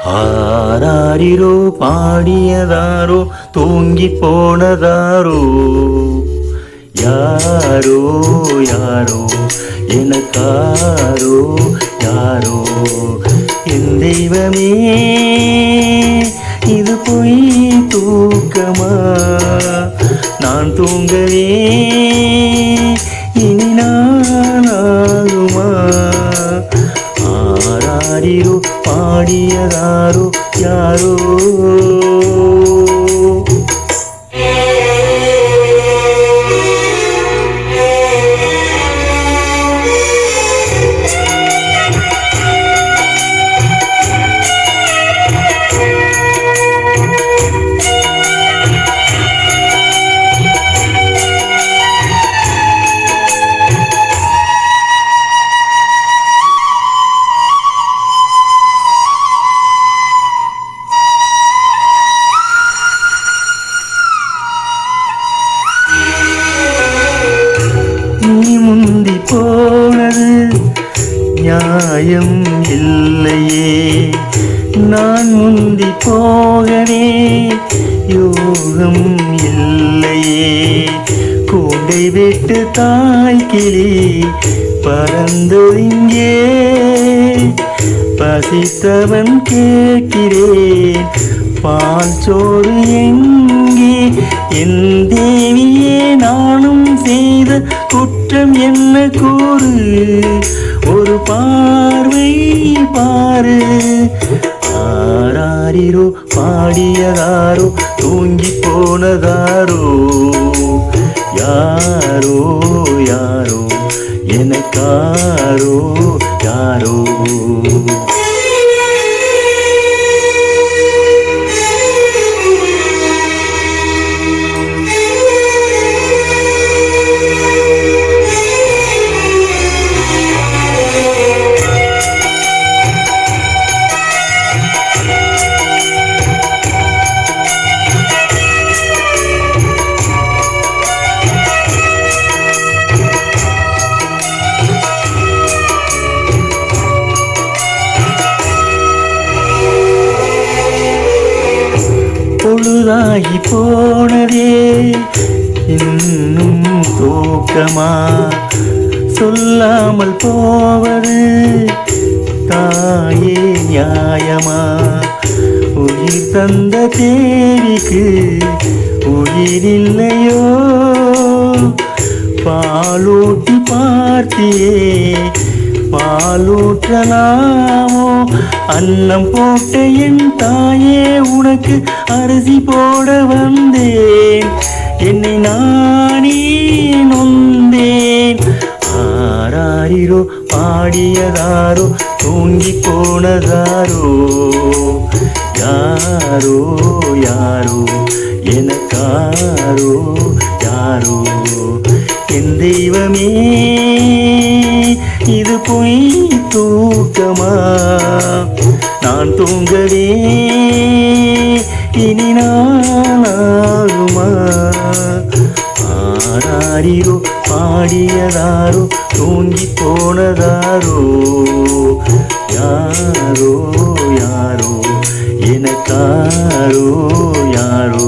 ஆராரிரோ பாடியதாரோ தூங்கி போனதாரோ யாரோ யாரோ எனக்காரோ யாரோ என் தெய்வமே இது பொய் தூக்கமா நான் தூங்கவே இனி நானாகுமா ஆராரிரோ பாடியதாரோ யாரோ முந்தி போனது நியாயம் இல்லையே நான் முந்தி போகவே யோகம் இல்லையே கூண்டை விட்டு தாய் கிளி பறந்தொழிங்கே பசித்தவன் கேட்கிறேன் பால் சோறு எங்கே என் தேவியே நானும் செய்த குற்றம் என்ன கூறு ஒரு பார்வை பாரு ஆராரிரோ பாடியதாரோ தூங்கி போனதாரோ யாரோ யாரோ எனக்காரோ யாரோ பொழுதாகி போனதே இன்னும் தூக்கமா சொல்லாமல் போவது தாயே நியாயமா உயிர் தந்த தேவிக்கு உயிரில்லையோ பாலூட்டி பார்த்தியே பாலூற்றலாமோ அன்னம் போட்ட என் தாயே உனக்கு அரிசி போட வந்தேன் என்னை நானே நொந்தேன் ஆராரிரோ பாடியதாரோ தூங்கி போனதாரோ யாரோ யாரோ எனக்காரோ யாரோ என் தெய்வமே இது பொய் தூக்கமா நான் தூங்கவே இனி நானாகுமா ஆராரிரோ பாடியதாரோ தூங்கி போனதாரோ யாரோ யாரோ எனக்காரோ யாரோ